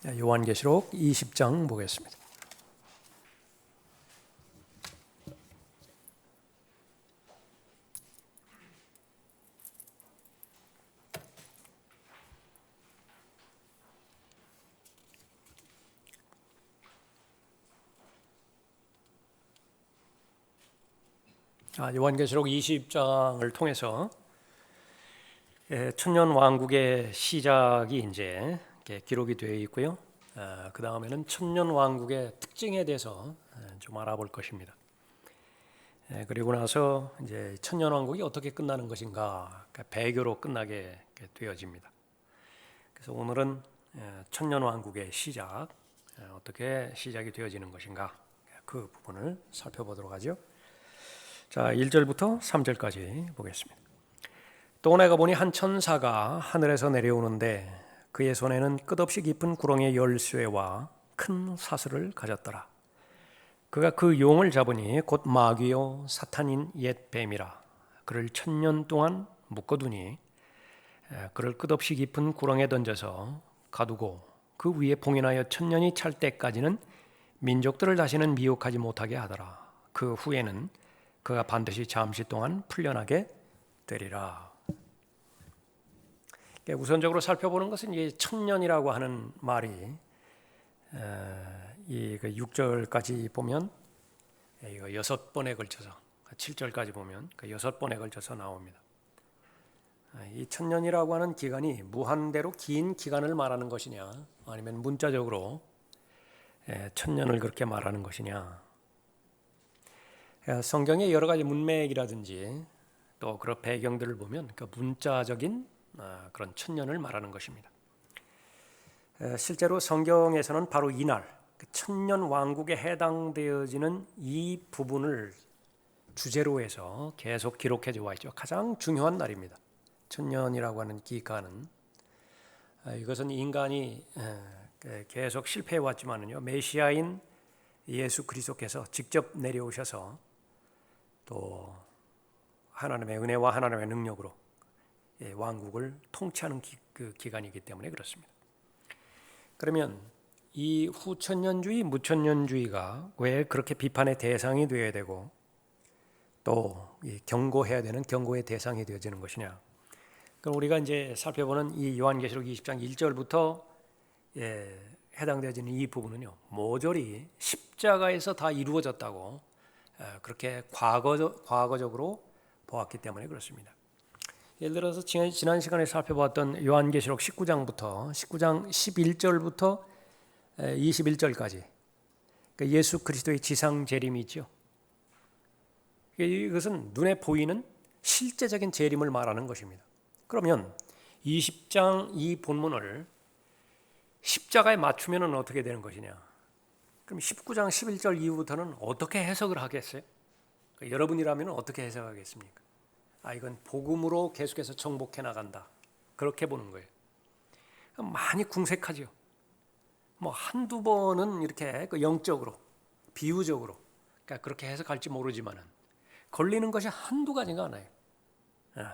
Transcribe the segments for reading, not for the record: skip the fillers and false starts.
요한계시록 20장 보겠습니다. 요한계시록 20장을 통해서 천년 왕국의 시작이 이제 기록이 되어 있고요. 그 다음에는 천년 왕국의 특징에 대해서 좀 알아볼 것입니다. 그리고 나서 이제 천년 왕국이 어떻게 끝나는 것인가, 배교로 끝나게 되어집니다. 그래서 오늘은 천년 왕국의 시작, 어떻게 시작이 되어지는 것인가, 그 부분을 살펴보도록 하죠. 자, 1절부터 3절까지 보겠습니다. 또 내가 보니 한 천사가 하늘에서 내려오는데 그의 손에는 끝없이 깊은 구렁의 열쇠와 큰 사슬을 가졌더라. 그가 그 용을 잡으니 곧 마귀요 사탄인 옛 뱀이라. 그를 1000년 동안 묶어두니 그를 끝없이 깊은 구렁에 던져서 가두고 그 위에 봉인하여 1000년이 찰 때까지는 민족들을 다시는 미혹하지 못하게 하더라. 그 후에는 그가 반드시 잠시 동안 풀려나게 되리라. 우선적으로 살펴보는 것은 이 1000년이라고 하는 말이 이 6절까지 보면 이거 6번에 걸쳐서 7절까지 보면 6번에 걸쳐서 나옵니다. 이 1000년이라고 하는 기간이 무한대로 긴 기간을 말하는 것이냐, 아니면 문자적으로 1000년을 그렇게 말하는 것이냐. 성경의 여러 가지 문맥이라든지 또 그런 배경들을 보면 그 문자적인 그런 1000년을 말하는 것입니다. 실제로 성경에서는 바로 이날 1000년 왕국에 해당되어지는 이 부분을 주제로 해서 계속 기록해 와 있죠. 가장 중요한 날입니다. 1000년이라고 하는 기간은 이것은 인간이 계속 실패해 왔지만은요, 메시아인 예수 그리스도께서 직접 내려오셔서 또 하나님의 은혜와 하나님의 능력으로 왕국을 통치하는 그 기간이기 때문에 그렇습니다. 그러면 이 후천년주의, 무천년주의가 왜 그렇게 비판의 대상이 되어야 되고 또 경고해야 되는 경고의 대상이 되어지는 것이냐? 그럼 우리가 이제 살펴보는 이 요한계시록 20장 1절부터 해당되어지는 이 부분은요, 모조리 십자가에서 다 이루어졌다고 그렇게 과거적으로 보았기 때문에 그렇습니다. 예를 들어서 지난 시간에 살펴봤던 요한계시록 19장부터 19장 11절부터 21절까지 예수 그리스도의 지상 재림이 있죠. 이것은 눈에 보이는 실제적인 재림을 말하는 것입니다. 그러면 20장 이 본문을 십자가에 맞추면 어떻게 되는 것이냐? 그럼 19장 11절 이후부터는 어떻게 해석을 하겠어요? 여러분이라면 어떻게 해석하겠습니까? 이건 복음으로 계속해서 정복해 나간다, 그렇게 보는 거예요. 많이 궁색하죠. 뭐 한두 번은 이렇게 영적으로, 비유적으로 그렇게 해석할지 모르지만은 걸리는 것이 한두 가지가 아니에요.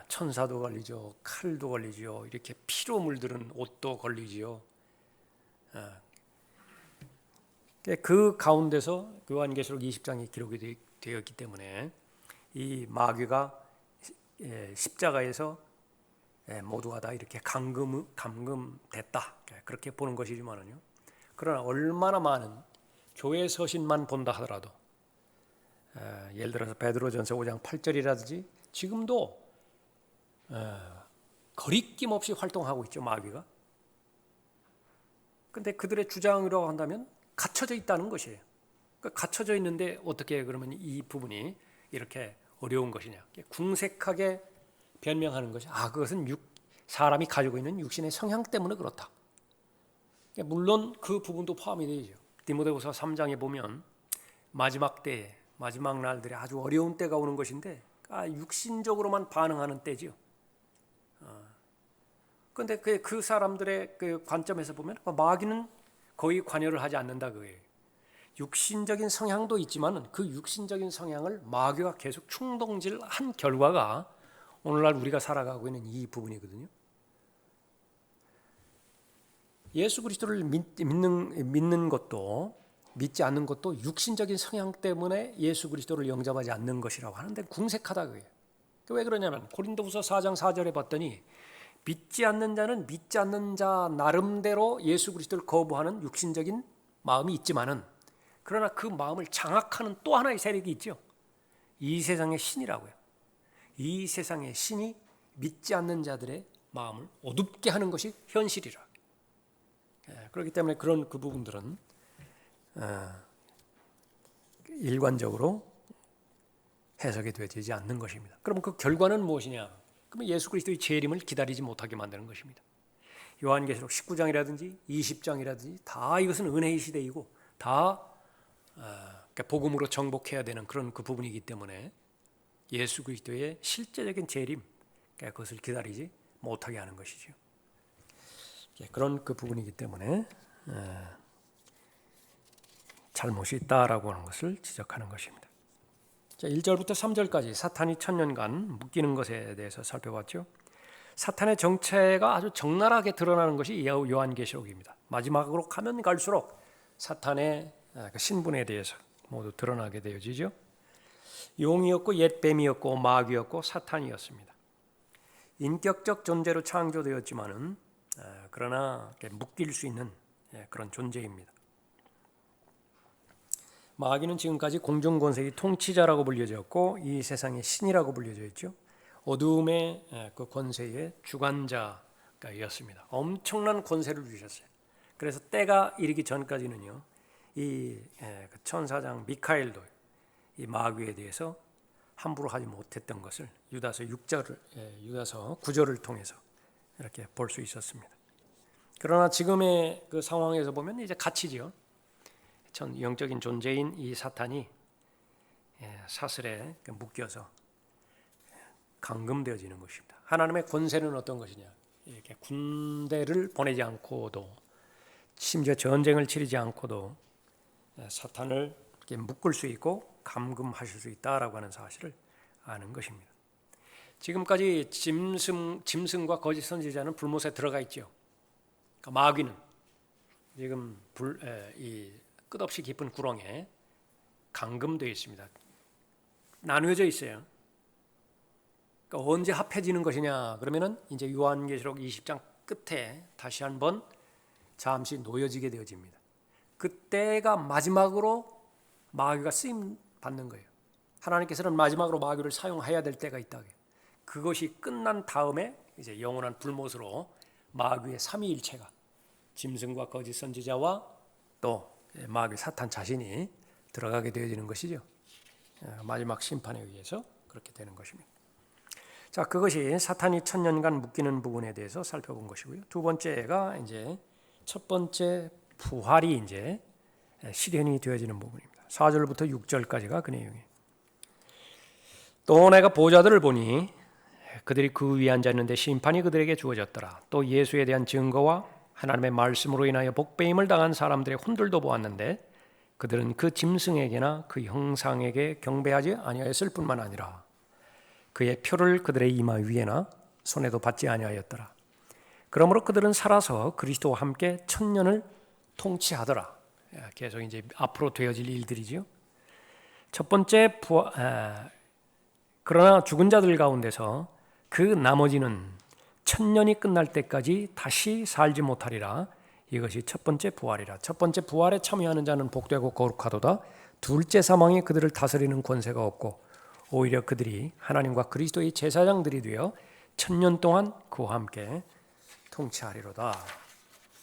천사도 걸리죠, 칼도 걸리죠, 이렇게 피로 물들은 옷도 걸리지요. 그 가운데서 요한계시록 20장이 기록이 되었기 때문에 이 마귀가 십자가에서 모두가 다 이렇게 감금됐다, 그렇게 보는 것이지만은요. 그러나 얼마나 많은 교회 서신만 본다 하더라도 예를 들어서 베드로전서 5장 8절이라든지 지금도 거리낌 없이 활동하고 있죠, 마귀가. 근데 그들의 주장이라고 한다면 갇혀져 있다는 것이에요. 그러니까 갇혀져 있는데 어떻게 그러면 이 부분이 이렇게 어려운 것이냐? 궁색하게 변명하는 것이 그것은 사람이 가지고 있는 육신의 성향 때문에 그렇다. 물론 그 부분도 포함이 되죠. 디모데후서 3장에 보면 마지막 때, 마지막 날들이 아주 어려운 때가 오는 것인데 육신적으로만 반응하는 때지요. 그런데 그 사람들의 그 관점에서 보면 마귀는 거의 관여를 하지 않는다 그거예요. 육신적인 성향도 있지만 그 육신적인 성향을 마귀가 계속 충동질한 결과가 오늘날 우리가 살아가고 있는 이 부분이거든요. 예수 그리스도를 믿는 것도 믿지 않는 것도 육신적인 성향 때문에 예수 그리스도를 영접하지 않는 것이라고 하는데 궁색하다 그게. 왜 그러냐면 고린도후서 4장 4절에 봤더니 믿지 않는 자는 믿지 않는 자 나름대로 예수 그리스도를 거부하는 육신적인 마음이 있지만은 그러나 그 마음을 장악하는 또 하나의 세력이 있죠. 이 세상의 신이라고요. 이 세상의 신이 믿지 않는 자들의 마음을 어둡게 하는 것이 현실이라. 그렇기 때문에 그런 그 부분들은 일관적으로 해석이 되지 않는 것입니다. 그럼 그 결과는 무엇이냐? 그러면 예수 그리스도의 재림을 기다리지 못하게 만드는 것입니다. 요한계시록 19장이라든지 20장이라든지 다 이것은 은혜의 시대이고 다 복음으로 정복해야 되는 그런 그 부분이기 때문에 예수 그리스도의 실제적인 재림, 그것을 기다리지 못하게 하는 것이죠. 그런 그 부분이기 때문에 잘못이 있다라고 하는 것을 지적하는 것입니다. 자, 1절부터 3절까지 사탄이 1000년간 묶이는 것에 대해서 살펴봤죠. 사탄의 정체가 아주 적나라하게 드러나는 것이 요한계시록입니다. 마지막으로 가면 갈수록 사탄의 신분에 대해서 모두 드러나게 되어지죠. 용이었고 옛 뱀이었고 마귀였고 사탄이었습니다. 인격적 존재로 창조되었지만은 그러나 묶일 수 있는 그런 존재입니다. 마귀는 지금까지 공중 권세의 통치자라고 불려졌고 이 세상의 신이라고 불려져 있죠. 어둠의 그 권세의 주관자였습니다. 엄청난 권세를 주셨어요. 그래서 때가 이르기 전까지는요, 이 천사장 미카엘도 이 마귀에 대해서 함부로 하지 못했던 것을 유다서 9절을 통해서 이렇게 볼 수 있었습니다. 그러나 지금의 그 상황에서 보면 이제 갇히지요. 전 영적인 존재인 이 사탄이 사슬에 묶여서 감금되어지는 것입니다. 하나님의 권세는 어떤 것이냐? 이렇게 군대를 보내지 않고도 심지어 전쟁을 치르지 않고도 사탄을 이렇게 묶을 수 있고 감금하실 수 있다라고 하는 사실을 아는 것입니다. 지금까지 짐승과 거짓 선지자는 불못에 들어가 있죠. 그러니까 마귀는 지금 이 끝없이 깊은 구렁에 감금되어 있습니다. 나누어져 있어요. 그러니까 언제 합해지는 것이냐? 그러면은 이제 요한계시록 20장 끝에 다시 한번 잠시 놓여지게 되어집니다. 그때가 마지막으로 마귀가 쓰임 받는 거예요. 하나님께서는 마지막으로 마귀를 사용해야 될 때가 있다. 그것이 끝난 다음에 이제 영원한 불못으로 마귀의 삼위일체가 짐승과 거짓 선지자와 또 마귀 사탄 자신이 들어가게 되어지는 것이죠. 마지막 심판에 의해서 그렇게 되는 것입니다. 자, 그것이 사탄이 1000년간 묶이는 부분에 대해서 살펴본 것이고요. 두 번째가 이제 첫 번째 부활이 이제 실현이 되어지는 부분입니다. 4절부터 6절까지가 그 내용이에요. 또 내가 보좌들을 보니 그들이 그 위에 앉아 있는데 심판이 그들에게 주어졌더라. 또 예수에 대한 증거와 하나님의 말씀으로 인하여 복배임을 당한 사람들의 혼들도 보았는데 그들은 그 짐승에게나 그 형상에게 경배하지 아니하였을 뿐만 아니라 그의 표를 그들의 이마 위에나 손에도 받지 아니하였더라. 그러므로 그들은 살아서 그리스도와 함께 1000년을 통치하더라. 계속 이제 앞으로 되어질 일들이지요. 첫 번째 그러나 죽은 자들 가운데서 그 나머지는 1000년이 끝날 때까지 다시 살지 못하리라. 이것이 첫 번째 부활이라. 첫 번째 부활에 참여하는 자는 복되고 거룩하도다. 둘째 사망이 그들을 다스리는 권세가 없고 오히려 그들이 하나님과 그리스도의 제사장들이 되어 1000년 동안 그와 함께 통치하리로다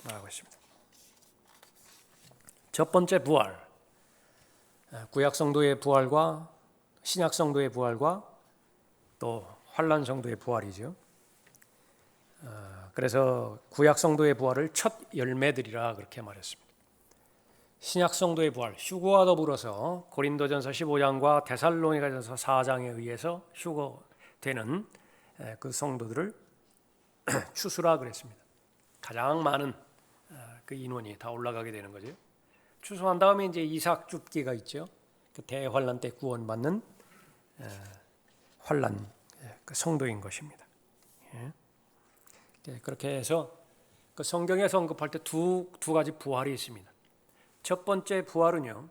라고 했습니다. 첫 번째 부활, 구약 성도의 부활과 신약 성도의 부활과 또 환란 성도의 부활이죠. 그래서 구약 성도의 부활을 첫 열매들이라 그렇게 말했습니다. 신약 성도의 부활, 휴거와 더불어서 고린도전서 15장과 데살로니가전서 4장에 의해서 휴거되는 그 성도들을 추수라 그랬습니다. 가장 많은 그 인원이 다 올라가게 되는 거죠. 추수한 다음에 이제 이삭 줍기가 있죠. 그 대환란 때 구원받는 환란 그 성도인 것입니다. 그렇게 해서 그 성경에서 언급할 때 두 가지 부활이 있습니다. 첫 번째 부활은요,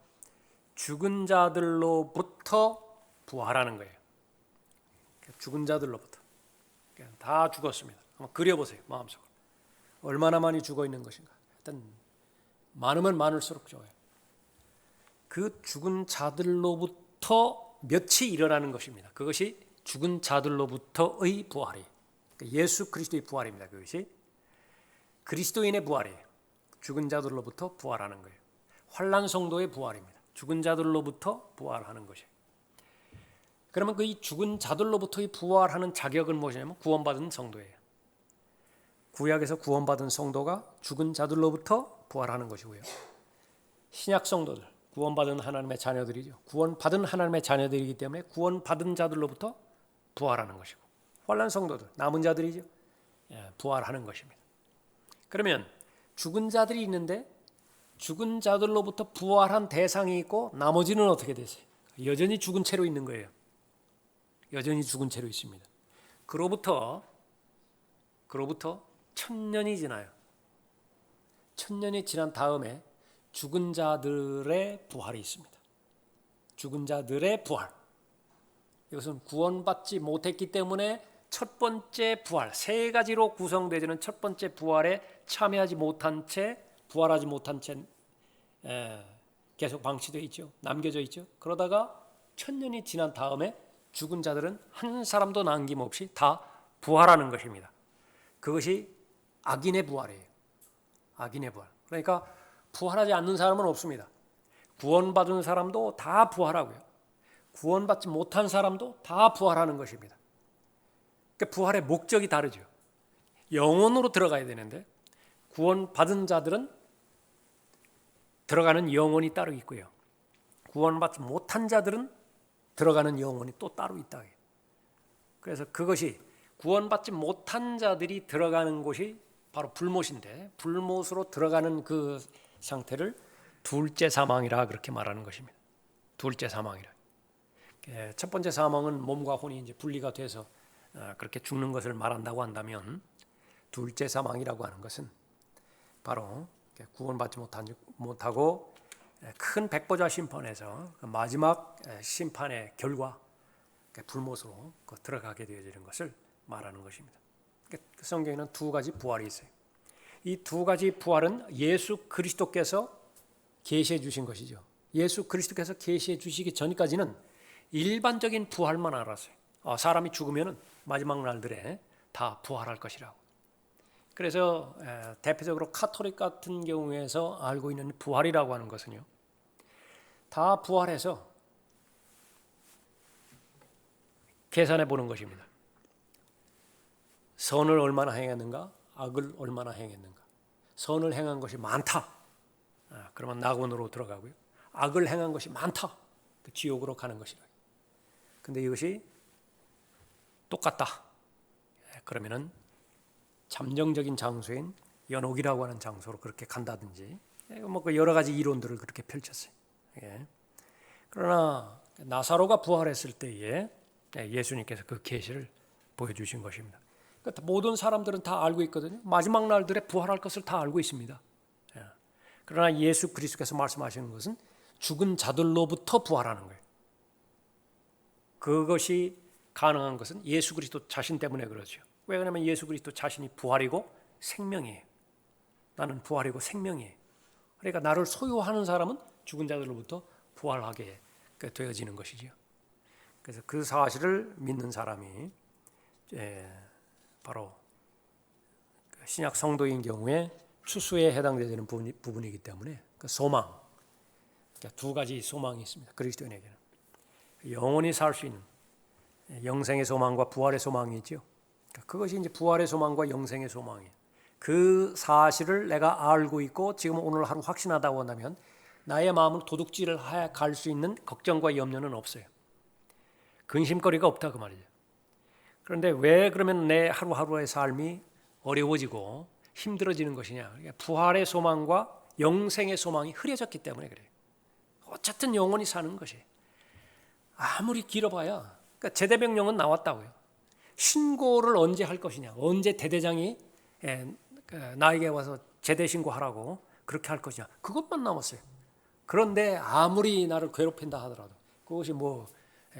죽은 자들로부터 부활하는 거예요. 죽은 자들로부터. 다 죽었습니다. 한번 그려보세요, 마음속으로. 얼마나 많이 죽어 있는 것인가. 일단 많으면 많을수록 좋아요. 그 죽은 자들로부터 몇이 일어나는 것입니다. 그것이 죽은 자들로부터의 부활이에요. 예수 그리스도의 부활입니다. 그것이 그리스도인의 부활이에요. 죽은 자들로부터 부활하는 거예요. 환난 성도의 부활입니다. 죽은 자들로부터 부활하는 것이에요. 그러면 그 이 죽은 자들로부터의 부활하는 자격은 무엇이냐면 구원받은 성도예요. 구약에서 구원받은 성도가 죽은 자들로부터 부활하는 것이고요. 신약 성도들, 구원받은 하나님의 자녀들이죠. 구원받은 하나님의 자녀들이기 때문에 구원받은 자들로부터 부활하는 것이고, 환난 성도들, 남은 자들이죠. 부활하는 것입니다. 그러면 죽은 자들이 있는데 죽은 자들로부터 부활한 대상이 있고 나머지는 어떻게 되세요? 여전히 죽은 채로 있는 거예요. 여전히 죽은 채로 있습니다. 그로부터 1000년이 지나요. 1000년이 지난 다음에 죽은 자들의 부활이 있습니다. 죽은 자들의 부활. 이것은 구원받지 못했기 때문에 첫 번째 부활, 세 가지로 구성되지는 첫 번째 부활에 참여하지 못한 채, 부활하지 못한 채 계속 방치되어 있죠. 남겨져 있죠. 그러다가 1000년이 지난 다음에 죽은 자들은 한 사람도 남김없이 다 부활하는 것입니다. 그것이 악인의 부활이에요. 악인의 부활. 그러니까 부활하지 않는 사람은 없습니다. 구원받은 사람도 다 부활하고요. 구원받지 못한 사람도 다 부활하는 것입니다. 그러니까 부활의 목적이 다르죠. 영혼으로 들어가야 되는데 구원받은 자들은 들어가는 영혼이 따로 있고요. 구원받지 못한 자들은 들어가는 영혼이 또 따로 있다. 그래서 그것이 구원받지 못한 자들이 들어가는 곳이 바로 불못인데, 불못으로 들어가는 그 상태를 둘째 사망이라 그렇게 말하는 것입니다. 둘째 사망이라. 첫 번째 사망은 몸과 혼이 이제 분리가 돼서 그렇게 죽는 것을 말한다고 한다면, 둘째 사망이라고 하는 것은 바로 구원받지 못하고 큰 백보자 심판에서 마지막 심판의 결과, 불못으로 들어가게 되어지는 것을 말하는 것입니다. 성경에는 두 가지 부활이 있어요. 이 두 가지 부활은 예수 그리스도께서 계시해 주신 것이죠. 예수 그리스도께서 계시해 주시기 전까지는 일반적인 부활만 알았어요. 사람이 죽으면 마지막 날들에 다 부활할 것이라고. 그래서 대표적으로 카톨릭 같은 경우에서 알고 있는 부활이라고 하는 것은요, 다 부활해서 계산해 보는 것입니다. 선을 얼마나 행했는가, 악을 얼마나 행했는가. 선을 행한 것이 많다, 그러면 낙원으로 들어가고요. 악을 행한 것이 많다, 지옥으로 가는 것이라. 근데 이것이 똑같다, 그러면은 잠정적인 장소인 연옥이라고 하는 장소로 그렇게 간다든지, 뭐 여러 가지 이론들을 그렇게 펼쳤어요. 그러나 나사로가 부활했을 때에 예수님께서 그 계시를 보여주신 것입니다. 그러니까 모든 사람들은 다 알고 있거든요. 마지막 날들에 부활할 것을 다 알고 있습니다. 그러나 예수 그리스도께서 말씀하시는 것은 죽은 자들로부터 부활하는 거예요. 그것이 가능한 것은 예수 그리스도 자신 때문에 그렇죠. 왜 그러냐면 예수 그리스도 자신이 부활이고 생명이에요. 나는 부활이고 생명이에요. 그러니까 나를 소유하는 사람은 죽은 자들로부터 부활하게 되어지는 것이죠. 그래서 그 사실을 믿는 사람이 바로 신약 성도인 경우에 추수에 해당되는 부분이기 때문에 그 소망, 두 가지 소망이 있습니다. 그리스도인에게는 영원히 살 수 있는 영생의 소망과 부활의 소망이 있죠. 그것이 이제 부활의 소망과 영생의 소망이에요. 그 사실을 내가 알고 있고 지금 오늘 하루 확신하다고 한다면 나의 마음을 도둑질을 해 갈 수 있는 걱정과 염려는 없어요. 근심거리가 없다 그 말이죠. 그런데 왜 그러면 내 하루하루의 삶이 어려워지고 힘들어지는 것이냐? 부활의 소망과 영생의 소망이 흐려졌기 때문에 그래요. 어쨌든 영원히 사는 것이 아무리 길어봐야, 그러니까 제대명령은 나왔다고요. 신고를 언제 할 것이냐, 언제 대대장이 나에게 와서 제대 신고하라고 그렇게 할 것이냐. 그것만 남았어요. 그런데 아무리 나를 괴롭힌다 하더라도 그것이 뭐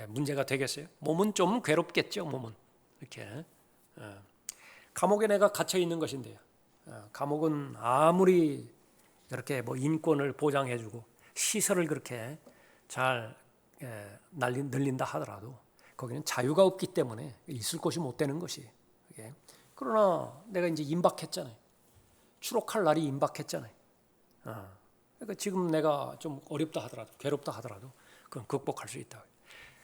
문제가 되겠어요? 몸은 좀 괴롭겠죠. 몸은 이렇게 감옥에 내가 갇혀 있는 것인데요. 감옥은 아무리 이렇게 뭐 인권을 보장해주고 시설을 그렇게 잘 늘린다 하더라도 거기는 자유가 없기 때문에 있을 곳이 못 되는 것이. 그러나 내가 이제 임박했잖아요. 추록할 날이 임박했잖아요. 그러니까 지금 내가 좀 어렵다 하더라도 괴롭다 하더라도 그건 극복할 수 있다.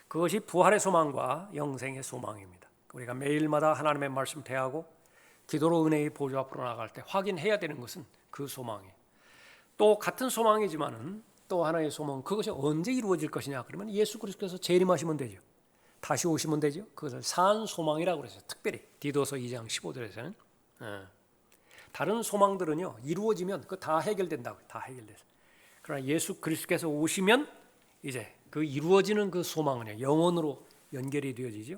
그것이 부활의 소망과 영생의 소망입니다. 우리가 매일마다 하나님의 말씀 대하고 기도로 은혜의 보좌 앞으로 나갈 때 확인해야 되는 것은 그 소망이에요. 또 같은 소망이지만은 또 하나의 소망, 그것이 언제 이루어질 것이냐 그러면 예수 그리스도께서 재림하시면 되죠. 다시 오시면 되죠. 그것을 산 소망이라고 그랬어요. 특별히 디도서 2장 15절에서는 다른 소망들은요 이루어지면 그거 다 해결된다고요. 다 해결돼서. 그러나 예수 그리스도께서 오시면 이제 그 이루어지는 그 소망은요 영원으로 연결이 되어지죠.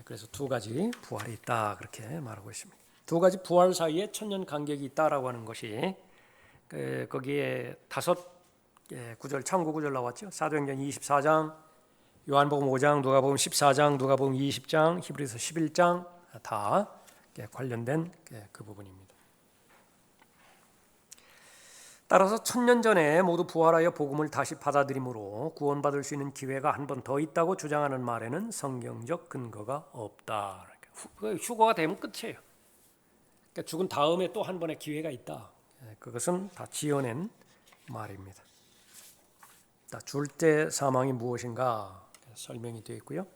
그래서 두 가지 부활이 있다 그렇게 말하고 있습니다. 두 가지 부활 사이에 천년 간격이 있다라고 하는 것이 거기에 다섯 구절 참고 구절 나왔죠. 사도행전 24장, 요한복음 5장, 누가복음 14장, 누가복음 20장, 히브리서 11장 다 관련된 그 부분입니다. 따라서 천년 전에 모두 부활하여 복음을 다시 받아들임으로 구원받을 수 있는 기회가 한 번 더 있다고 주장하는 말에는 성경적 근거가 없다. 휴거가 되면 끝이에요. 그러니까 죽은 다음에 또 한 번의 기회가 있다. 그것은 다 지어낸 말입니다. 둘째 사망이 무엇인가 설명이 되어 있고요.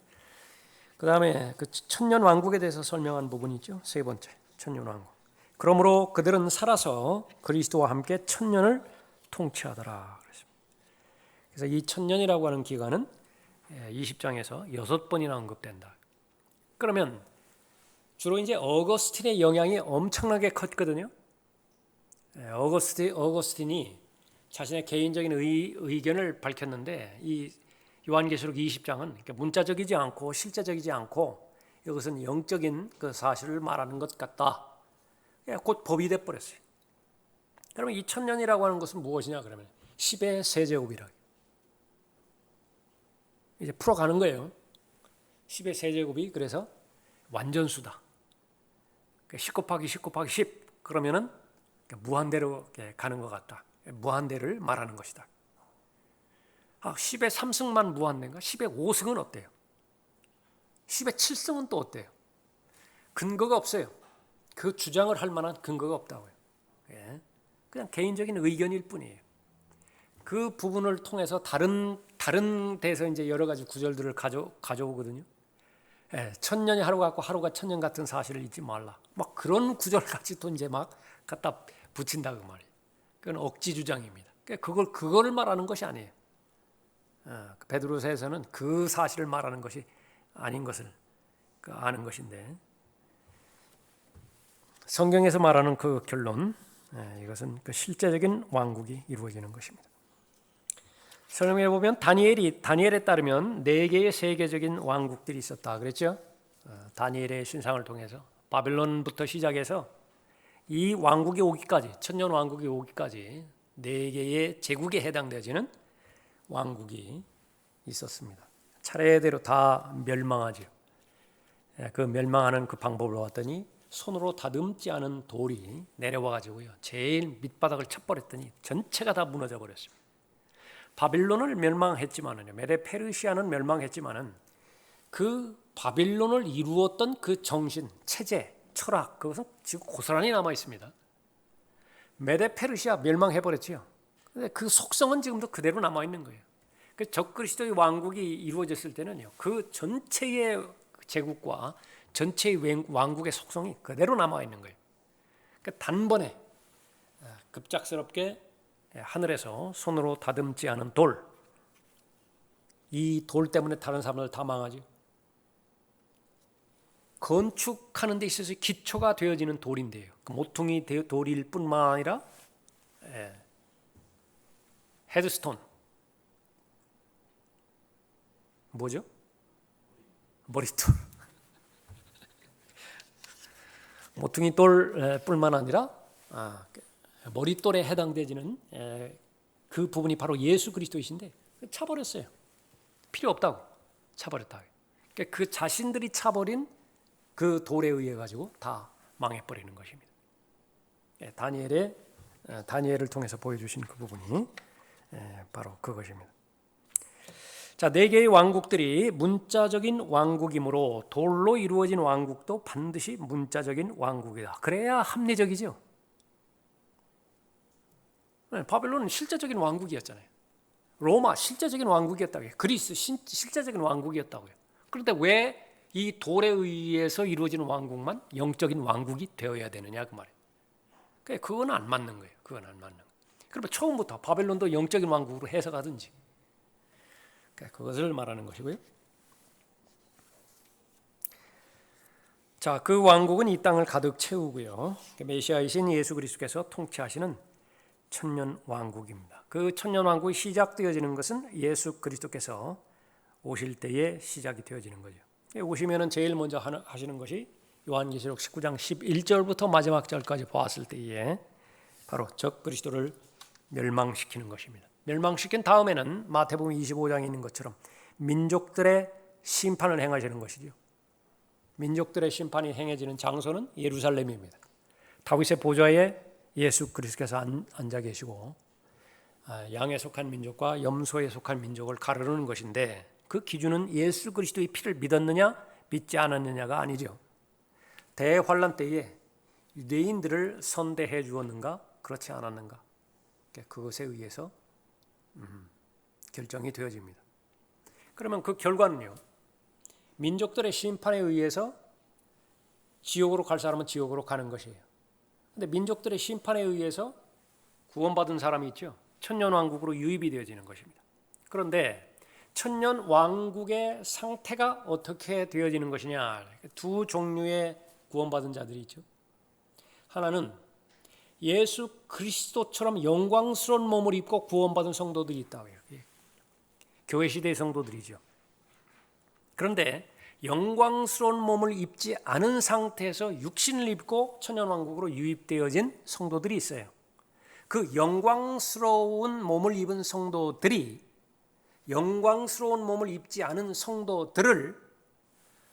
그 다음에 그 천년 왕국에 대해서 설명한 부분이 있죠. 세 번째, 천년 왕국. 그러므로 그들은 살아서 그리스도와 함께 천년을 통치하더라. 그래서 이 천년이라고 하는 기간은 20장에서 6번이나 언급된다. 그러면 주로 이제 어거스틴의 영향이 엄청나게 컸거든요. 어거스틴이 자신의 개인적인 의견을 밝혔는데 이 요한계시록 20장은 문자적이지 않고 실제적이지 않고 이것은 영적인 그 사실을 말하는 것 같다. 곧 법이 돼버렸어요. 그러면 이 천년이라고 하는 것은 무엇이냐 그러면 10의 세제곱이라. 이제 풀어가는 거예요. 10의 세제곱이 그래서 완전수다. 10 곱하기 10 곱하기 10 그러면은 무한대로 가는 것 같다. 무한대를 말하는 것이다. 10의 3승만 무한대인가? 10의 5승은 어때요? 10의 7승은 또 어때요? 근거가 없어요. 그 주장을 할 만한 근거가 없다고요. 그냥 개인적인 의견일 뿐이에요. 그 부분을 통해서 다른 데서 이제 여러 가지 구절들을 가져오거든요. 천년이 하루 같고 하루가 천년 같은 사실을 잊지 말라. 막 그런 구절까지 또 이제 막 갖다 붙인다 그 말이에요. 그건 억지 주장입니다. 그걸 말하는 것이 아니에요. 베드로서에서는 그 사실을 말하는 것이 아닌 것을 아는 것인데 성경에서 말하는 그 결론, 이것은 그 실제적인 왕국이 이루어지는 것입니다. 설명해 보면 다니엘에 따르면 4개의 세계적인 왕국들이 있었다 그랬죠. 다니엘의 신상을 통해서 바벨론부터 시작해서 이 왕국이 오기까지 천년 왕국이 오기까지 4개의 제국에 해당되어지는 왕국이 있었습니다. 차례대로 다 멸망하죠. 그 멸망하는 그 방법을 봤더니 손으로 다듬지 않은 돌이 내려와 가지고요. 제일 밑바닥을 쳐버렸더니 전체가 다 무너져 버렸습니다. 바빌론을 멸망했지만은요. 메데 페르시아는 멸망했지만은 그 바빌론을 이루었던 그 정신, 체제, 철학 그것은 지금 고스란히 남아 있습니다. 메데 페르시아 멸망해 버렸지요. 근데 그 속성은 지금도 그대로 남아 있는 거예요. 그 적그리스도의 왕국이 이루어졌을 때는요. 그 전체의 제국과 전체의 왕국의 속성이 그대로 남아 있는 거예요. 그러니까 단번에 급작스럽게 하늘에서 손으로 다듬지 않은 돌, 이 돌 때문에 다른 사람들 다 망하죠. 건축하는 데 있어서 기초가 되어지는 돌인데요. 그 모퉁이 돌일 뿐만 아니라 헤드스톤, 뭐죠? 머리돌. 모퉁이 돌뿐만 아니라 머릿돌에 해당되지는 그 부분이 바로 예수 그리스도이신데 차버렸어요. 필요 없다고 차버렸다. 그러니까 그 자신들이 차버린 그 돌에 의해 가지고 다 망해버리는 것입니다. 다니엘을 통해서 보여주신 그 부분이 바로 그것입니다. 자, 네 개의 왕국들이 문자적인 왕국이므로 돌로 이루어진 왕국도 반드시 문자적인 왕국이다. 그래야 합리적이죠. 바벨론은 실제적인 왕국이었잖아요. 로마 실제적인 왕국이었다고요. 그리스 실제적인 왕국이었다고요. 그런데 왜 이 돌에 의해서 이루어지는 왕국만 영적인 왕국이 되어야 되느냐 그 말이에요. 그건 안 맞는 거예요. 그건 안 맞는 거예요. 그러면 처음부터 바벨론도 영적인 왕국으로 해석하든지 그것을 말하는 것이고요. 자, 그 왕국은 이 땅을 가득 채우고요. 메시아이신 예수 그리스도께서 통치하시는 천년 왕국입니다. 그 천년 왕국이 시작되어지는 것은 예수 그리스도께서 오실 때에 시작이 되어지는 거죠. 오시면은 제일 먼저 하시는 것이 요한계시록 19장 11절부터 마지막 절까지 보았을 때에 바로 적 그리스도를 멸망시키는 것입니다. 멸망시킨 다음에는 마태복음 25장에 있는 것처럼 민족들의 심판을 행하시는 것이죠. 민족들의 심판이 행해지는 장소는 예루살렘입니다. 다윗의 보좌에 예수 그리스도께서 앉아 계시고 양에 속한 민족과 염소에 속한 민족을 가르는 것인데 그 기준은 예수 그리스도의 피를 믿었느냐 믿지 않았느냐가 아니죠. 대환란 때에 유대인들을 선대해 주었는가 그렇지 않았는가 그것에 의해서 결정이 되어집니다. 그러면 그 결과는요. 민족들의 심판에 의해서 지옥으로 갈 사람은 지옥으로 가는 것이에요. 그런데 민족들의 심판에 의해서 구원받은 사람이 있죠. 천년왕국으로 유입이 되어지는 것입니다. 그런데 천년왕국의 상태가 어떻게 되어지는 것이냐. 두 종류의 구원받은 자들이 있죠. 하나는 예수 그리스도처럼 영광스러운 몸을 입고 구원받은 성도들이 있다고요. 교회 시대의 성도들이죠. 그런데 영광스러운 몸을 입지 않은 상태에서 육신을 입고 천년왕국으로 유입되어진 성도들이 있어요. 그 영광스러운 몸을 입은 성도들이 영광스러운 몸을 입지 않은 성도들을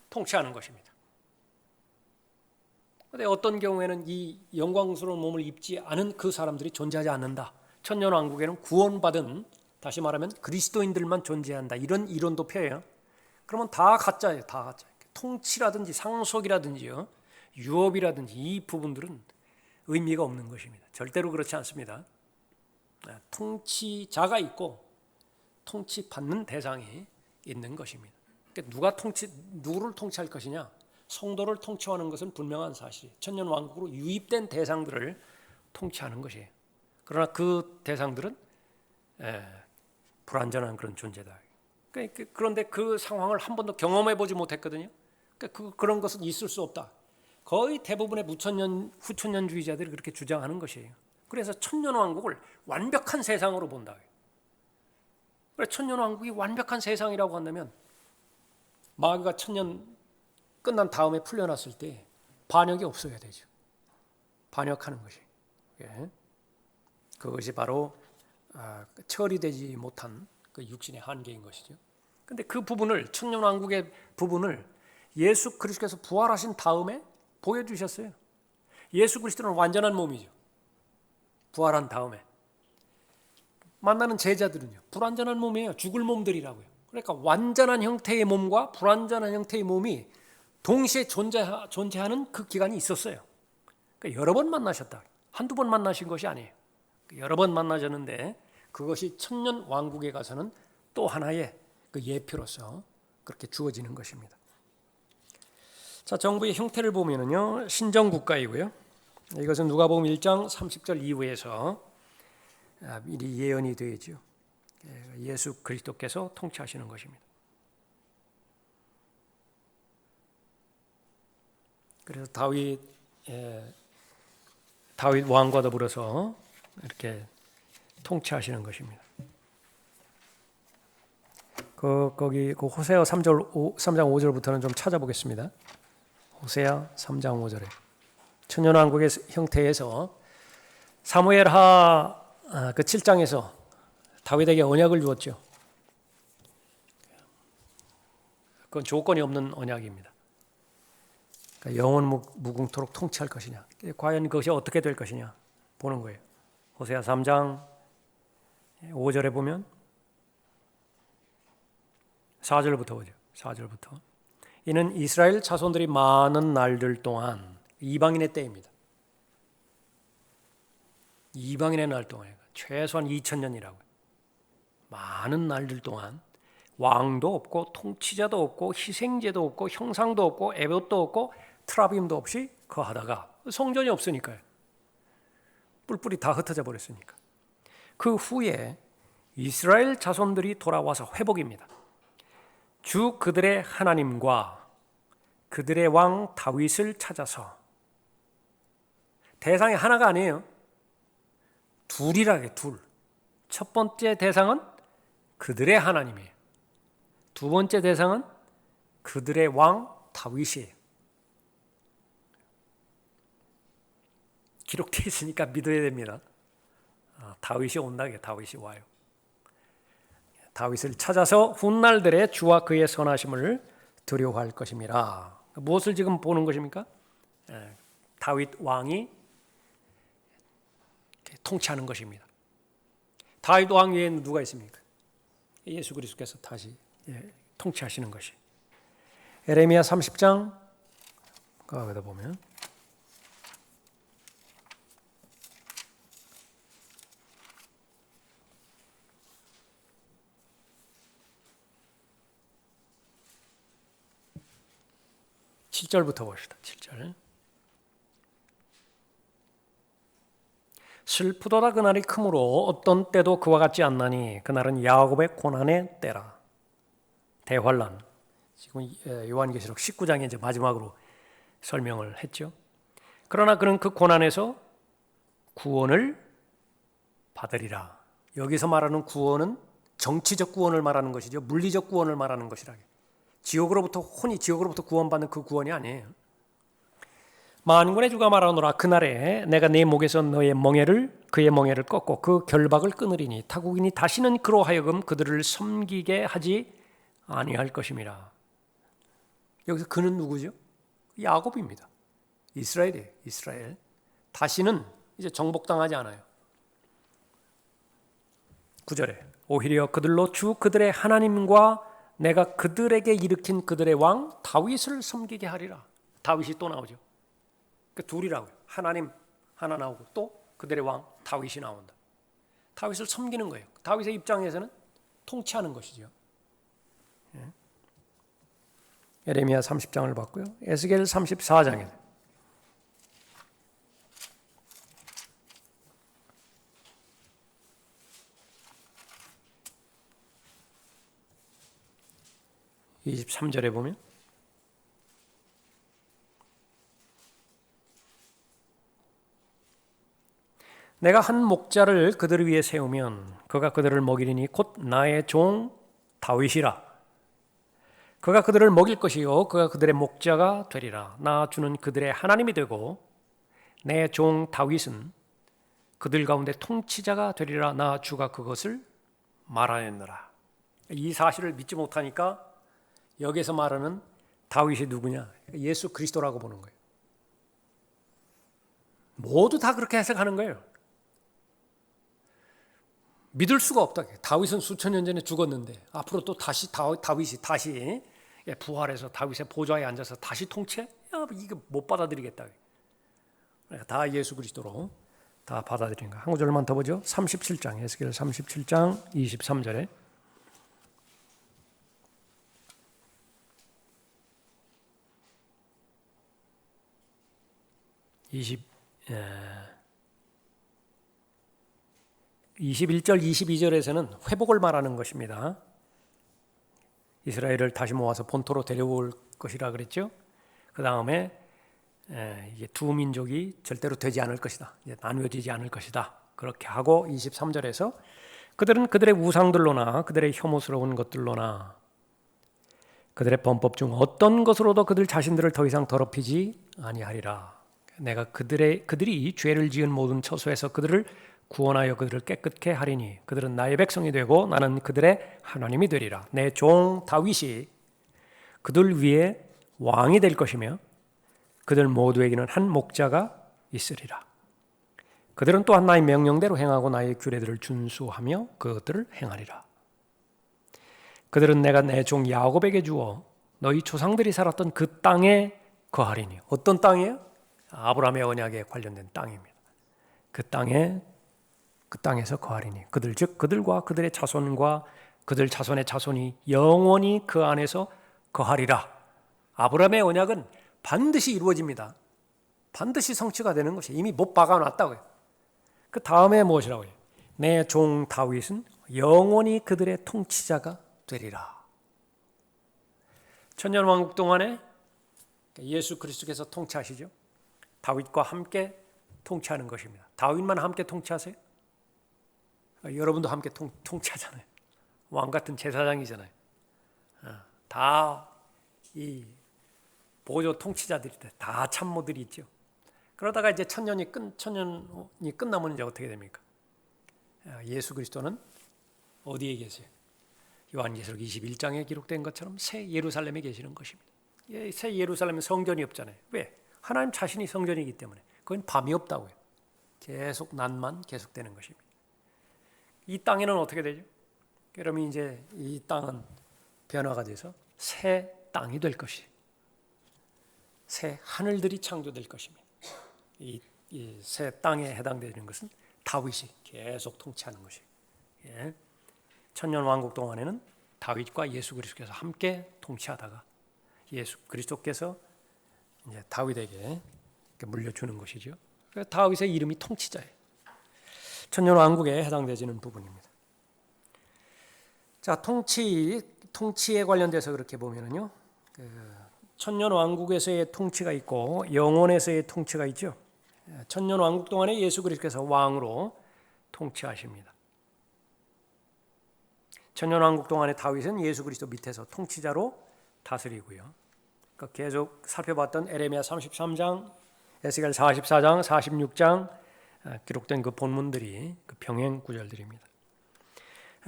통치하는 것입니다. 그런데 어떤 경우에는 이 영광스러운 몸을 입지 않은 그 사람들이 존재하지 않는다. 천년왕국에는 구원받은, 다시 말하면 그리스도인들만 존재한다. 이런 이론도 펴요. 그러면 다 가짜예요. 다 가짜. 통치라든지 상속이라든지요, 유업이라든지 이 부분들은 의미가 없는 것입니다. 절대로 그렇지 않습니다. 통치자가 있고 통치받는 대상이 있는 것입니다. 그러니까 누구를 통치할 것이냐? 성도를 통치하는 것은 분명한 사실이에요. 천년왕국으로 유입된 대상들을 통치하는 것이에요. 그러나 그 대상들은 불완전한 그런 존재다. 그런데 그 상황을 한 번도 경험해 보지 못했거든요. 그런 것은 있을 수 없다. 거의 대부분의 후천년주의자들이 그렇게 주장하는 것이에요. 그래서 천년왕국을 완벽한 세상으로 본다. 천년왕국이 완벽한 세상이라고 한다면 마귀가 천년 끝난 다음에 풀려났을 때 반역이 없어야 되죠. 반역하는 것이. 그것이 바로 처리되지 못한 그 육신의 한계인 것이죠. 그런데 그 부분을, 천년왕국의 부분을 예수 그리스도께서 부활하신 다음에 보여주셨어요. 예수 그리스도는 완전한 몸이죠. 부활한 다음에 만나는 제자들은요, 불완전한 몸이에요. 죽을 몸들이라고요. 그러니까 완전한 형태의 몸과 불완전한 형태의 몸이 동시에 존재하는 그 기간이 있었어요. 그러니까 여러 번 만나셨다. 한두 번 만나신 것이 아니에요. 여러 번 만나셨는데 그것이 천년 왕국에 가서는 또 하나의 그 예표로서 그렇게 주어지는 것입니다. 자, 정부의 형태를 보면은요, 신정국가이고요. 이것은 누가복음 1장 30절 이후에서 미리 예언이 되죠. 예수 그리스도께서 통치하시는 것입니다. 그래서 다윗 왕과 더불어서 이렇게 통치하시는 것입니다. 거기 호세아 3장 5절부터는 좀 찾아보겠습니다. 호세아 3장 5절에 천년왕국의 형태에서 사무엘하 그 7장에서 다윗에게 언약을 주었죠. 그건 조건이 없는 언약입니다. 그러니까 영원 무궁토록 통치할 것이냐. 과연 그것이 어떻게 될 것이냐 보는 거예요. 호세아 3장 5절에 보면 4절부터 보죠. 4절부터. 이는 이스라엘 자손들이 많은 날들 동안 이방인의 때입니다. 이방인의 날 동안에 최소한 2000년이라고요. 많은 날들 동안 왕도 없고 통치자도 없고 희생제도 없고 형상도 없고 에봇도 없고 트라빔도 없이 거하다가 성전이 없으니까요. 뿔뿔이 다 흩어져 버렸으니까. 그 후에 이스라엘 자손들이 돌아와서 회복입니다. 주 그들의 하나님과 그들의 왕 다윗을 찾아서 대상이 하나가 아니에요. 둘이라게 둘. 첫 번째 대상은 그들의 하나님이에요. 두 번째 대상은 그들의 왕 다윗이에요. 기록되어 있으니까 믿어야 됩니다. 다윗이 온다게 다윗이 와요. 다윗을 찾아서 훗날들에 주와 그의 선하심을 두려워할 것임이라. 무엇을 지금 보는 것입니까? 다윗 왕이 통치하는 것입니다. 다윗 왕 외에는 누가 있습니까? 예수 그리스도께서 다시 통치하시는 것이. 에레미야 30장 거기다 보면 7절부터 봅시다. 7절. 슬프도다 그날이 크므로 어떤 때도 그와 같지 않나니 그날은 야곱의 고난의 때라. 대환란. 지금 요한계시록 19장에 이제 마지막으로 설명을 했죠. 그러나 그는 그 고난에서 구원을 받으리라. 여기서 말하는 구원은 정치적 구원을 말하는 것이죠. 물리적 구원을 말하는 것이라. 지옥으로부터 구원받는 그 구원이 아니에요. 만군의 주가 말하노라. 그날에 내가 네 목에서 그의 멍에를 꺾고 그 결박을 끊으리니 타국인이 다시는 그로 하여금 그들을 섬기게 하지 아니할 것임이라. 여기서 그는 누구죠? 야곱입니다. 이스라엘이에요. 이스라엘. 다시는 이제 정복당하지 않아요. 9절에 오히려 그들로 주 그들의 하나님과 내가 그들에게 일으킨 그들의 왕 다윗을 섬기게 하리라. 다윗이 또 나오죠. 그 둘이라고요. 하나님 하나 나오고 또 그들의 왕 다윗이 나온다. 다윗을 섬기는 거예요. 다윗의 입장에서는 통치하는 것이죠. 에레미야 30장을 봤고요. 에스겔 34장에 (23절에) 보면 내가 한 목자를 그들을 위해 세우면 그가 그들을 먹이리니 곧 나의 종 다윗이라. 그가 그들을 먹일 것이요 그가 그들의 목자가 되리라. 나 주는 그들의 하나님이 되고 내 종 다윗은 그들 가운데 통치자가 되리라. 나 주가 그것을 말하였노라. 이 사실을 믿지 못하니까 여기서 말하는 다윗이 누구냐? 예수 그리스도라고 보는 거예요. 모두 다 그렇게 해석하는 거예요. 믿을 수가 없다. 다윗은 수천 년 전에 죽었는데 앞으로 또 다시 다윗이 다시 부활해서 다윗의 보좌에 앉아서 다시 통치? 이거 못 받아들이겠다. 그러니까 다 예수 그리스도로 다 받아들인 거. 한 구절만 더 보죠. 37장 에스겔 37장 23절에 (21절) 22절에서는 회복을 말하는 것입니다. 이스라엘을 다시 모아서 본토로 데려올 것이라 그랬죠. 그 다음에 이게 두 민족이 절대로 되지 않을 것이다. 이제 나누어지지 않을 것이다. 그렇게 하고 23절에서 그들은 그들의 우상들로나 그들의 혐오스러운 것들로나 그들의 범법 중 어떤 것으로도 그들 자신들을 더 이상 더럽히지 아니하리라. 내가 그들이 죄를 지은 모든 처소에서 그들을 구원하여 그들을 깨끗게 하리니 그들은 나의 백성이 되고 나는 그들의 하나님이 되리라. 내 종 다윗이 그들 위에 왕이 될 것이며 그들 모두에게는 한 목자가 있으리라. 그들은 또한 나의 명령대로 행하고 나의 규례들을 준수하며 그것들을 행하리라. 그들은 내가 내 종 야곱에게 주어 너희 조상들이 살았던 그 땅에 거하리니. 어떤 땅이에요? 아브라함의 언약에 관련된 땅입니다. 그 땅에서 거하리니. 그들 즉 그들과 그들의 자손과 그들 자손의 자손이 영원히 그 안에서 거하리라. 아브라함의 언약은 반드시 이루어집니다. 반드시 성취가 되는 것이 이미 못 박아놨다고요. 그 다음에 무엇이라고 해요? 내 종 다윗은 영원히 그들의 통치자가 되리라. 천년왕국 동안에 예수 그리스도께서 통치하시죠. 다윗과 함께 통치하는 것입니다. 다윗만 함께 통치하세요? 여러분도 함께 통치하잖아요. 왕 같은 제사장이잖아요. 다 이 보조 통치자들이 다 참모들이 있죠. 그러다가 이제 천년이 끝나면 이제 어떻게 됩니까? 예수 그리스도는 어디에 계세요? 요한계시록 21장에 기록된 것처럼 새 예루살렘에 계시는 것입니다. 새 예루살렘은 성전이 없잖아요. 왜? 하나님 자신이 성전이기 때문에. 그건 밤이 없다고요. 계속 낮만 계속되는 것입니다. 이 땅에는 어떻게 되죠? 그러면 이제 이 땅은 변화가 돼서 새 땅이 될 것이에요. 새 하늘들이 창조될 것입니다. 이 새 땅에 해당되는 것은 다윗이 계속 통치하는 것이에요. 예. 천년 왕국 동안에는 다윗과 예수 그리스도께서 함께 통치하다가 예수 그리스도께서 이제 다윗에게 물려주는 것이죠. 그래서 다윗의 이름이 통치자예요. 천년 왕국에 해당되지는 부분입니다. 자, 통치에 관련돼서 그렇게 보면은요, 천년 왕국에서의 통치가 있고 영원에서의 통치가 있죠. 천년 왕국 동안에 예수 그리스도께서 왕으로 통치하십니다. 천년 왕국 동안에 다윗은 예수 그리스도 밑에서 통치자로 다스리고요. 그러니까 계속 살펴봤던 에레미야 33장, 에스겔 44장, 46장 기록된 그 본문들이 그 병행 구절들입니다.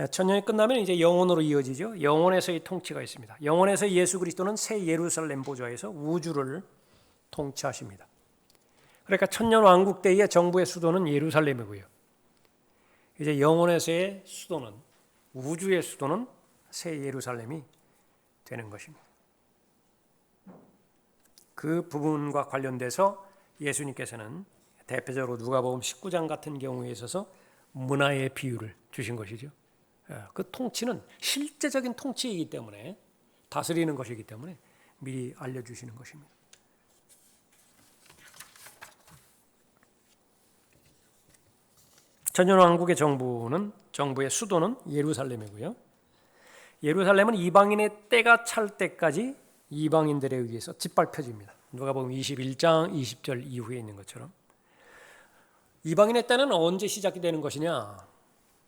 천년이 끝나면 이제 영원으로 이어지죠. 영원에서의 통치가 있습니다. 영원에서 예수 그리스도는 새 예루살렘 보좌에서 우주를 통치하십니다. 그러니까 천년 왕국 때의 정부의 수도는 예루살렘이고요. 이제 영원에서의 수도는 우주의 수도는 새 예루살렘이 되는 것입니다. 그 부분과 관련돼서 예수님께서는 대표적으로 누가복음 19장 같은 경우에 있어서 문화의 비유를 주신 것이죠. 그 통치는 실제적인 통치이기 때문에 다스리는 것이기 때문에 미리 알려주시는 것입니다. 천년왕국의 정부의 수도는 예루살렘이고요. 예루살렘은 이방인의 때가 찰 때까지 이방인들에 의해서 짓밟혀집니다. 누가복음 21장 20절 이후에 있는 것처럼 이방인의 때는 언제 시작이 되는 것이냐?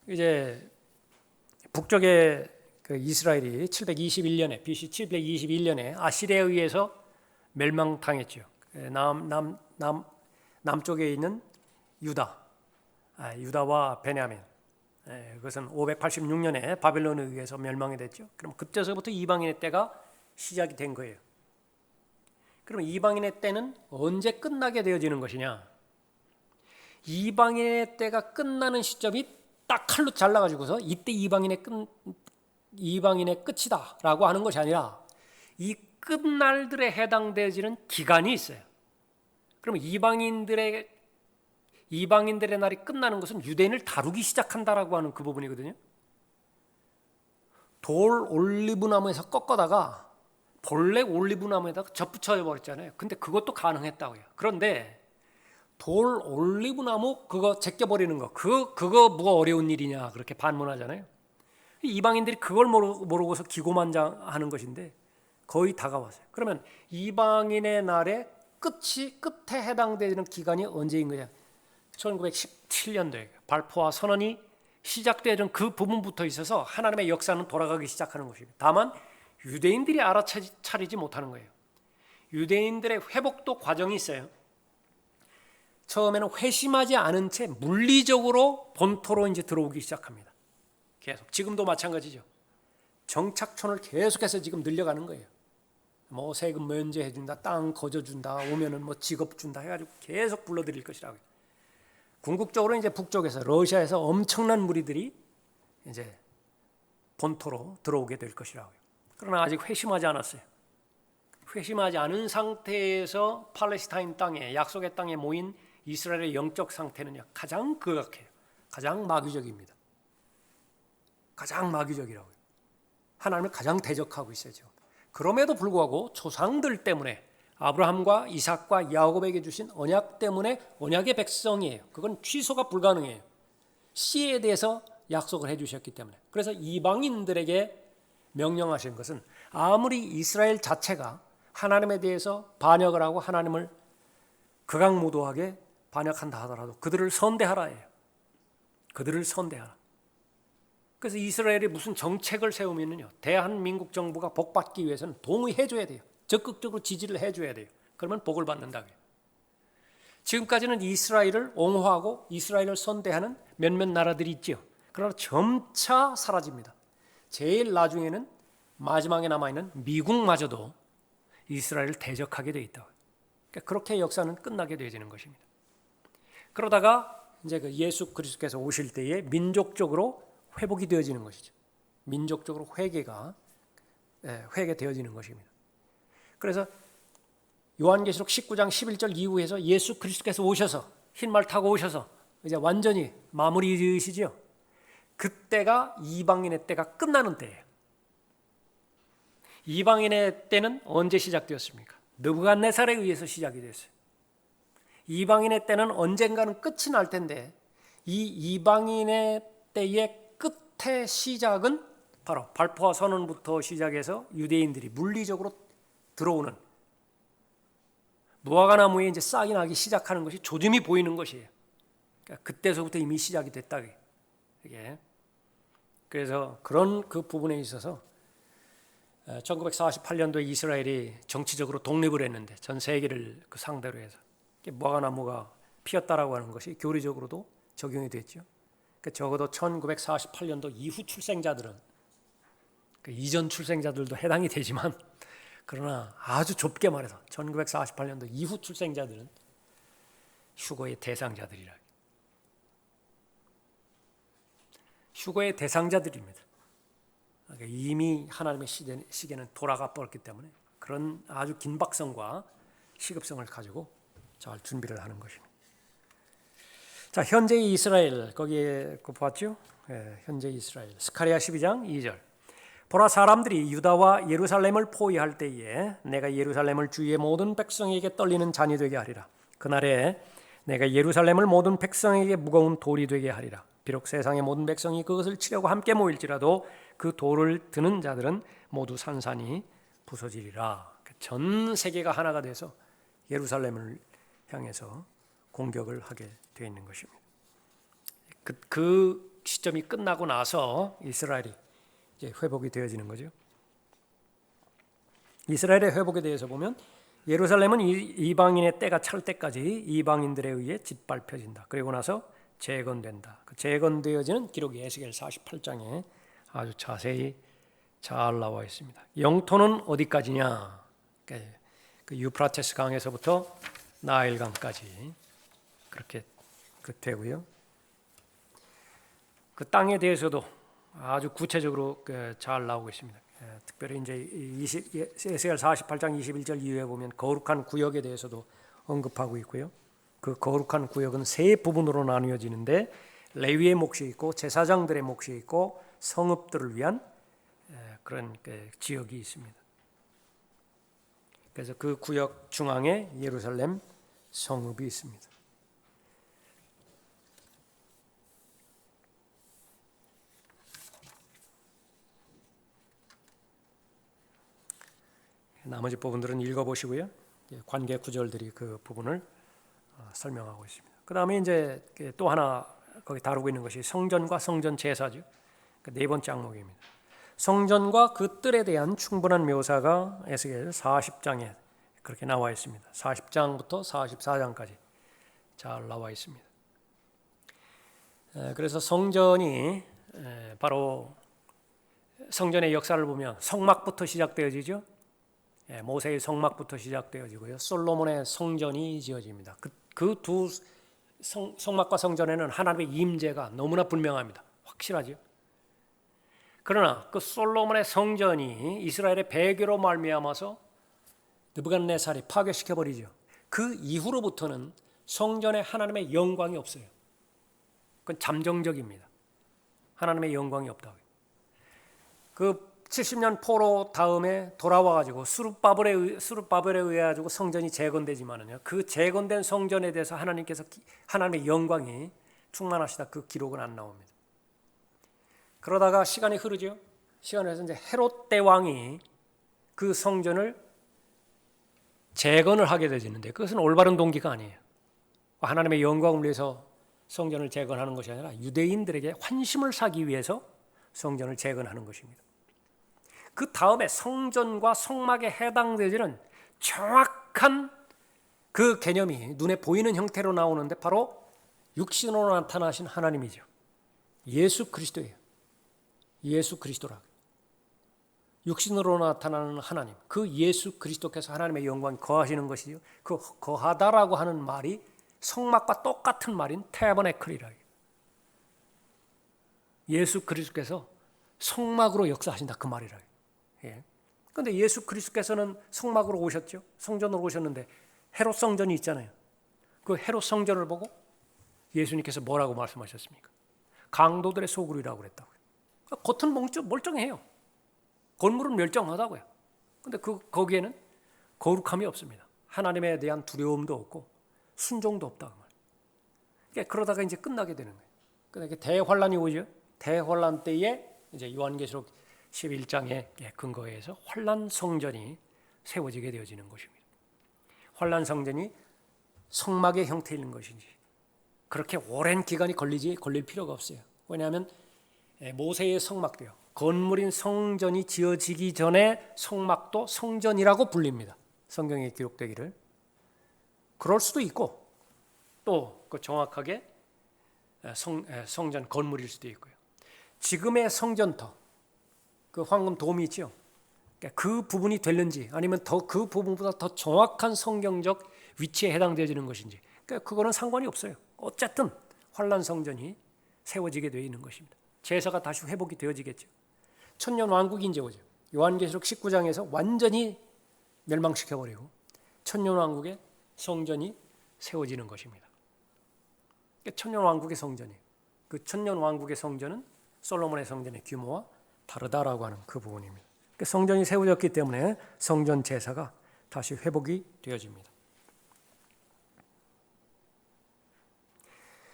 이제 북쪽의 그 이스라엘이 721년에 BC 721년에 아시리아에 의해서 멸망당했죠. 남쪽에 있는 유다와 베냐민, 그것은 586년에 바벨론에 의해서 멸망이 됐죠. 그럼 그때서부터 이방인의 때가 시작이 된 거예요. 그럼 이방인의 때는 언제 끝나게 되어지는 것이냐? 이방인의 때가 끝나는 시점이 딱 칼로 잘라가지고서 이때 이방인의 끝이다라고 하는 것이 아니라 이 끝날들에 해당되어지는 기간이 있어요. 그럼 이방인들의 날이 끝나는 것은 유대인을 다루기 시작한다라고 하는 그 부분이거든요. 돌 올리브나무에서 꺾어다가 본래 올리브나무에다가 접붙여 버렸잖아요. 근데 그것도 가능했다고요. 그런데 돌 올리브나무 그거 제껴버리는 거 그거 뭐가 어려운 일이냐 그렇게 반문하잖아요. 이방인들이 그걸 모르고서 기고만장하는 것인데 거의 다가왔어요. 그러면 이방인의 날의 끝에 해당되는 기간이 언제인 거냐? 1917년도에 발포와 선언이 시작되던 그 부분부터 있어서 하나님의 역사는 돌아가기 시작하는 것입니다. 다만 유대인들이 알아차리지 못하는 거예요. 유대인들의 회복도 과정이 있어요. 처음에는 회심하지 않은 채 물리적으로 본토로 이제 들어오기 시작합니다. 계속. 지금도 마찬가지죠. 정착촌을 계속해서 지금 늘려가는 거예요. 뭐 세금 면제해 준다, 땅 거저 준다, 오면은 뭐 직업 준다 해가지고 계속 불러들일 것이라고요. 궁극적으로 이제 북쪽에서 러시아에서 엄청난 무리들이 이제 본토로 들어오게 될 것이라고요. 그러나 아직 회심하지 않았어요. 회심하지 않은 상태에서 팔레스타인 땅에, 약속의 땅에 모인 이스라엘의 영적 상태는요, 가장 극악해요. 가장 마귀적입니다. 가장 마귀적이라고요. 하나님을 가장 대적하고 있어요. 지금. 그럼에도 불구하고 조상들 때문에, 아브라함과 이삭과 야곱에게 주신 언약 때문에 언약의 백성이에요. 그건 취소가 불가능해요. 씨에 대해서 약속을 해주셨기 때문에. 그래서 이방인들에게 명령하신 것은 아무리 이스라엘 자체가 하나님에 대해서 반역을 하고 하나님을 극악무도하게 반역한다 하더라도 그들을 선대하라예요. 그들을 선대하라. 그래서 이스라엘이 무슨 정책을 세우면요, 대한민국 정부가 복받기 위해서는 동의해 줘야 돼요. 적극적으로 지지를 해줘야 돼요. 그러면 복을 받는다고요. 지금까지는 이스라엘을 옹호하고 이스라엘을 선대하는 몇몇 나라들이 있죠. 그러나 점차 사라집니다. 제일 나중에는 마지막에 남아있는 미국마저도 이스라엘을 대적하게 되어 있다. 그러니까 그렇게 역사는 끝나게 되어지는 것입니다. 그러다가 이제 그 예수 그리스도께서 오실 때에 민족적으로 회복이 되어지는 것이죠. 민족적으로 회개되어지는 것입니다. 그래서 요한계시록 19장 11절 이후에서 예수 그리스도께서 오셔서 흰말 타고 오셔서 이제 완전히 마무리 지으시죠. 그때가 이방인의 때가 끝나는 때예요. 이방인의 때는 언제 시작되었습니까? 느부갓네살에 의해서 시작이 됐어요. 이방인의 때는 언젠가는 끝이 날 텐데 이 이방인의 때의 끝의 시작은 바로 발포와 선언부터 시작해서 유대인들이 물리적으로 들어오는 무화과 나무에 이제 싹이 나기 시작하는 것이 조짐이 보이는 것이에요. 그러니까 그때서부터 이미 시작이 됐다. 이게 그래서 그런 그 부분에 있어서 1948년도에 이스라엘이 정치적으로 독립을 했는데 전 세계를 그 상대로 해서 무화과 나무가 피었다라고 하는 것이 교리적으로도 적용이 됐죠. 그러니까 적어도 1948년도 이후 출생자들은 그 이전 출생자들도 해당이 되지만 그러나 아주 좁게 말해서 1948년도 이후 출생자들은 휴거의 대상자들이라. 휴거의 대상자들입니다. 그러니까 이미 하나님의 시계는 돌아가 버렸기 때문에 그런 아주 긴박성과 시급성을 가지고 잘 준비를 하는 것입니다. 자, 현재의 이스라엘 거기에 봤죠? 현재 이스라엘 스가랴 12장 2절. 보라, 사람들이 유다와 예루살렘을 포위할 때에 내가 예루살렘을 주의 모든 백성에게 떨리는 잔이 되게 하리라. 그날에 내가 예루살렘을 모든 백성에게 무거운 돌이 되게 하리라. 비록 세상의 모든 백성이 그것을 치려고 함께 모일지라도 그 돌을 드는 자들은 모두 산산이 부서지리라. 전 세계가 하나가 돼서 예루살렘을 향해서 공격을 하게 되어 있는 것입니다. 그 시점이 끝나고 나서 이스라엘이 이제 회복이 되어지는 거죠. 이스라엘의 회복에 대해서 보면 예루살렘은 이방인의 때가 찰 때까지 이방인들에 의해 짓밟혀진다. 그리고 나서 재건된다. 그 재건되어지는 기록이 에스겔 48장에 아주 자세히 잘 나와 있습니다. 영토는 어디까지냐? 그 유프라테스 강에서부터 나일 강까지 그렇게 되고요. 그 땅에 대해서도 아주 구체적으로 잘 나오고 있습니다. 특별히 이제 에스겔 48장 21절 이후에 보면 거룩한 구역에 대해서도 언급하고 있고요. 그 거룩한 구역은 세 부분으로 나뉘어지는데 레위의 몫이 있고 제사장들의 몫이 있고 성읍들을 위한 그런 지역이 있습니다. 그래서 그 구역 중앙에 예루살렘 성읍이 있습니다. 나머지 부분들은 읽어보시고요. 관계 구절들이 그 부분을 설명하고 있습니다. 그 다음에 이제 또 하나 거기 다루고 있는 것이 성전과 성전 제사죠. 네 번째 항목입니다. 성전과 그 뜰에 대한 충분한 묘사가 에스겔 40장에 그렇게 나와 있습니다. 40장부터 44장까지 잘 나와 있습니다. 그래서 성전이 바로 성전의 역사를 보면 성막부터 시작되어지죠. 모세의 성막부터 시작되어지고요. 솔로몬의 성전이 지어집니다. 그 두 성막과 성전에는 하나님의 임재가 너무나 분명합니다. 확실하죠. 그러나 그 솔로몬의 성전이 이스라엘의 배교로 말미암아서 느부갓네살이 파괴시켜 버리죠. 그 이후로부터는 성전에 하나님의 영광이 없어요. 그건 잠정적입니다. 하나님의 영광이 없다고요. 그 70년 포로 다음에 돌아와가지고 수룹바벨에 의해 가지고 성전이 재건되지만은요, 그 재건된 성전에 대해서 하나님께서 하나님의 영광이 충만하시다 그 기록은 안 나옵니다. 그러다가 시간이 흐르죠. 시간이 흐르면서 이제 헤롯 대왕이 그 성전을 재건을 하게 되지는데 그것은 올바른 동기가 아니에요. 하나님의 영광을 위해서 성전을 재건하는 것이 아니라 유대인들에게 환심을 사기 위해서 성전을 재건하는 것입니다. 그 다음에 성전과 성막에 해당되지는 정확한 그 개념이 눈에 보이는 형태로 나오는데 바로 육신으로 나타나신 하나님이죠. 예수 그리스도예요. 예수 그리스도라고. 육신으로 나타나는 하나님, 그 예수 그리스도께서 하나님의 영광이 거하시는 것이죠. 그 거하다라고 하는 말이 성막과 똑같은 말인 태버네클이라. 예수 그리스도께서 성막으로 역사하신다 그 말이라. 그런데 예수 그리스도께서는 성막으로 오셨죠. 성전으로 오셨는데 헤롯 성전이 있잖아요. 그 헤롯 성전을 보고 예수님께서 뭐라고 말씀하셨습니까? 강도들의 소굴이라고 그랬다고요. 겉은 멀쩡해요. 건물은 멸정하다고요. 그런데 거기에는 거룩함이 없습니다. 하나님에 대한 두려움도 없고 순종도 없다. 그러다가 이제 끝나게 되는 거예요. 그러니까 대환란이 오죠. 대환란 때에 이제 요한계시록 11장의 근거에서 환란 성전이 세워지게 되어지는 것입니다. 환란 성전이 성막의 형태인 것인지 그렇게 오랜 기간이 걸릴 필요가 없어요. 왜냐하면 모세의 성막도요. 건물인 성전이 지어지기 전에 성막도 성전이라고 불립니다. 성경에 기록되기를. 그럴 수도 있고 또 그 정확하게 성전 건물일 수도 있고요. 지금의 성전터, 그 황금 돔이 있죠. 그 부분이 될는지 아니면 그 부분보다 더 정확한 성경적 위치에 해당되어지는 것인지 그거는 상관이 없어요. 어쨌든 환란 성전이 세워지게 되어 있는 것입니다. 제사가 다시 회복이 되어지겠죠. 천년 왕국이 이제 오죠. 요한계시록 19장에서 완전히 멸망시켜버리고 천년 왕국의 성전이 세워지는 것입니다. 천년 왕국의 성전이 그 천년 왕국의 성전은 솔로몬의 성전의 규모와 다르다라고 하는 그 부분입니다. 성전이 세워졌기 때문에 성전 제사가 다시 회복이 되어집니다.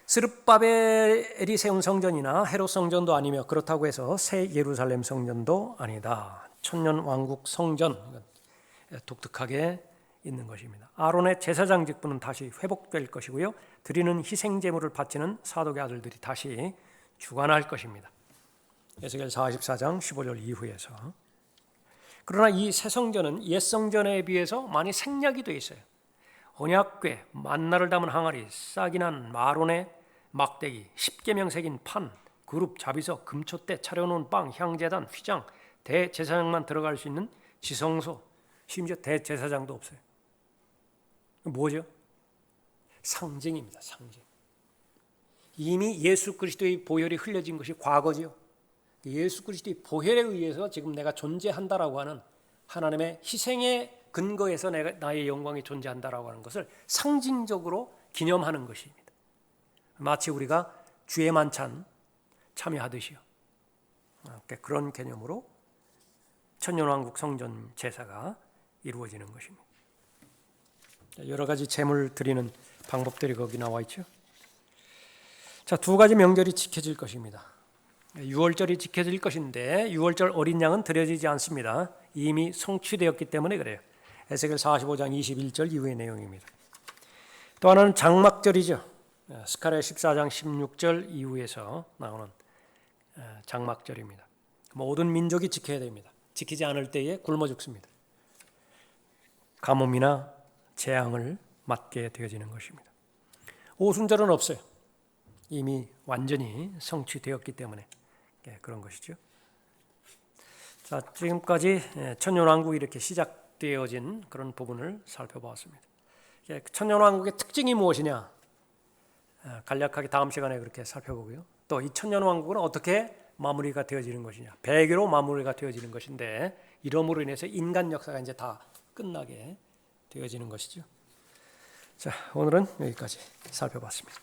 스룹바벨이 세운 성전이나 헤롯 성전도 아니며 그렇다고 해서 새 예루살렘 성전도 아니다. 천년 왕국 성전 독특하게 있는 것입니다. 아론의 제사장 직분은 다시 회복될 것이고요. 드리는 희생 제물을 바치는 사독의 아들들이 다시 주관할 것입니다. 에스겔 44장 15절 이후에서. 그러나 이 새 성전은 옛 성전에 비해서 많이 생략이 되어 있어요. 언약궤, 만나를 담은 항아리, 싹이 난 마론의 막대기, 10계명 새긴 판, 그룹, 자비석, 금촛대, 차려놓은 빵, 향제단, 휘장, 대제사장만 들어갈 수 있는 지성소, 심지어 대제사장도 없어요. 뭐죠? 상징입니다. 상징. 이미 예수 그리스도의 보혈이 흘려진 것이 과거지요. 예수 그리스도의 보혈에 의해서 지금 내가 존재한다라고 하는 하나님의 희생의 근거에서 나의 영광이 존재한다라고 하는 것을 상징적으로 기념하는 것입니다. 마치 우리가 주의 만찬 참여하듯이요. 그런 개념으로 천년왕국 성전 제사가 이루어지는 것입니다. 여러 가지 제물 드리는 방법들이 거기 나와 있죠. 자, 두 가지 명절이 지켜질 것입니다. 유월절이 지켜질 것인데 유월절 어린 양은 드려지지 않습니다. 이미 성취되었기 때문에 그래요. 에스겔 45장 21절 이후의 내용입니다. 또 하나는 장막절이죠. 스가랴 14장 16절 이후에서 나오는 장막절입니다. 모든 민족이 지켜야 됩니다. 지키지 않을 때에 굶어 죽습니다. 가뭄이나 재앙을 맞게 되어지는 것입니다. 오순절은 없어요. 이미 완전히 성취되었기 때문에 그런 것이죠. 자, 지금까지 천년왕국이 이렇게 시작되어진 그런 부분을 살펴보았습니다. 천년왕국의 특징이 무엇이냐? 간략하게 다음 시간에 그렇게 살펴보고요. 또 이 천년왕국은 어떻게 마무리가 되어지는 것이냐? 배교로 마무리가 되어지는 것인데 이러므로 인해서 인간 역사가 이제 다 끝나게 되어지는 것이죠. 자, 오늘은 여기까지 살펴봤습니다.